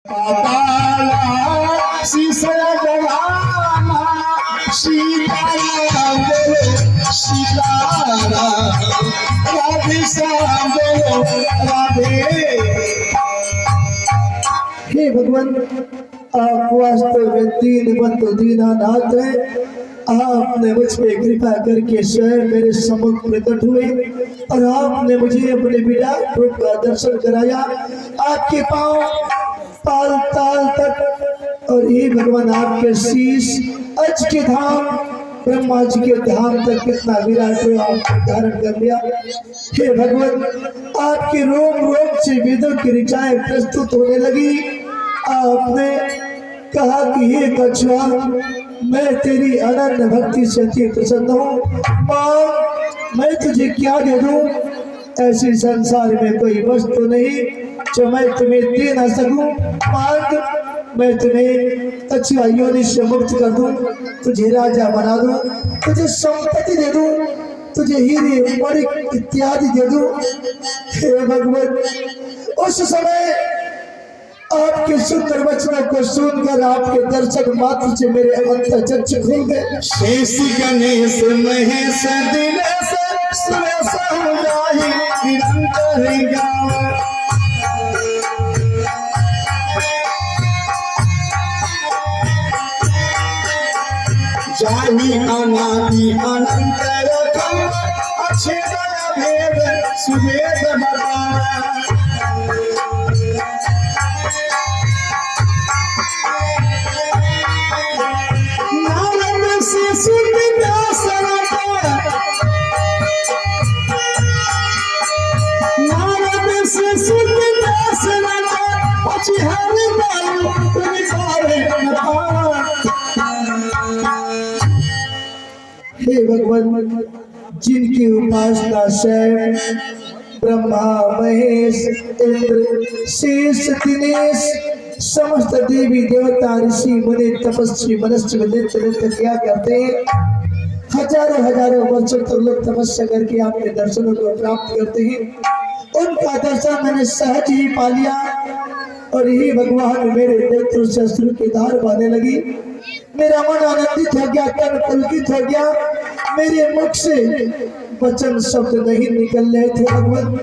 पाताला सीसया जगाना सीताराम बोलो सीताराम राधे श्याम बोलो राधे। हे भगवान, आप वास्तव में दीनबंधु दीनानाथ हैं। आपने मुझ पे कृपा करके स्वयं मेरे सम्मुख प्रकट हुए और आपने मुझे अपने बिना रूप का दर्शन कराया। आपके पांव ताल ताल तक और ये भगवान आपके शीश अज के धाम ब्रह्मा जी के धाम तक कितना विराट रूप धारण कर लिया। हे भगवान, आपके रोम रोम से वेदों की ऋचाएं प्रस्तुत होने लगी। आपने कहा कि हे कछुआ, मैं तेरी अनन्य भक्ति से अति प्रसन्न हूँ। मां, मैं तुझे क्या दे दूं? ऐसे संसार में कोई वस्तु नहीं जो मैं तुम्हें दे न सकूं। मांग, मैं तुम्हें कछुआ योनि से मुक्त कर दूं, तुझे राजा बना दूं, तुझे संपत्ति दे दूं, तुझे हीरे मणिक इत्यादि दे दूं। हे भगवान, उस समय आपके सुंदर वचनों को सुनकर आपके दर्शक मात्र से मेरे अंतर चक्षु खुल गए। शेष गणेश महेश दिनेश सुरेश समुदाय निरंतर गावे। जाहि अनादि अनंत रखम अक्षय भेद सुवेद बतावे। हे भगवान, जिनकी उपासना स्वयं ब्रह्मा महेश इंद्र शेष दिनेश समस्त देवी देवता ऋषि मुनि तपस्वी मनुष्य नित्य नित्य क्या करते हैं, हजारों हजारों वर्षों तक लोग तपस्या करके आपके दर्शनों को प्राप्त करते हैं। उनका दर्शन मैंने सहज ही पा लिया और यही भगवान मेरे नेत्र से अश्रु की धार बहने लगी। मेरा मन आनंदित हो गया, तन पुलकित हो गया, मेरे मुख से वचन शब्द नहीं निकल रहे थे। भगवान,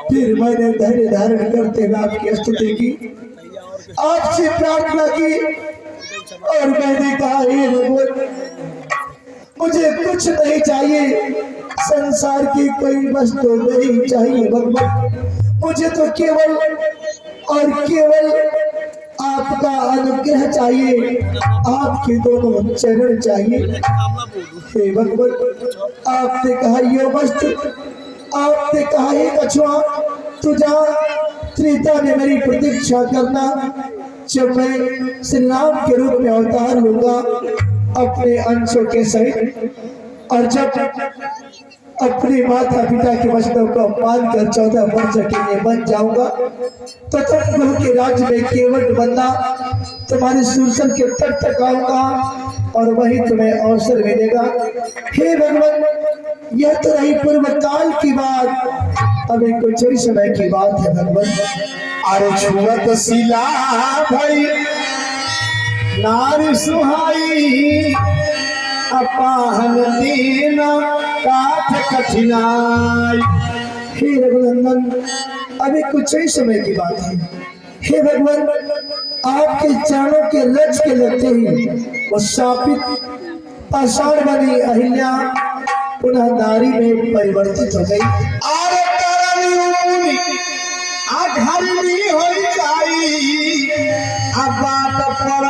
फिर मैंने धैर्य धारण करते हुए आपकी स्तुति की, आपसे प्रार्थना की और मैंने कहा, हे भगवान, मुझे कुछ नहीं चाहिए, संसार की कोई वस्तु नहीं चाहिए। भगवान, मुझे तो केवल और केवल आपका अनुग्रह चाहिए, आपके दोनों चरण चाहिए। हे भगवान, आपने कहा ये वस्तु, आपने कहा हे कछुआ, तू जा त्रेता में मेरी प्रतीक्षा करना, जब मैं श्री राम के रूप में अवतार लूंगा अपने अंशों के सहित, और जब अपने माता पिता के वचनों को मानकर 14 वर्ष के लिए बन जाऊंगा तो तुम के राज्य में केवट बनना, तुम्हारे सुरसन के तट तक आऊंगा और वही तुम्हें अवसर मिलेगा। हे भगवान, यह तो रही पूर्व काल की बात, अभी कुछ ही समय की बात है। भगवान, अरे छुअत शिला भई नारी सुहाई, अपाहन दीन काठ कठिनाई। हे रघुनंदन, अभी कुछ ही समय की बात है। हे भगवान, आपके चरणों के रज के लगते ही वो शापित पाषाण बनी अहिल्या पुनः नारी में परिवर्तित हो गई। घर भी हो जाई, अब बात पर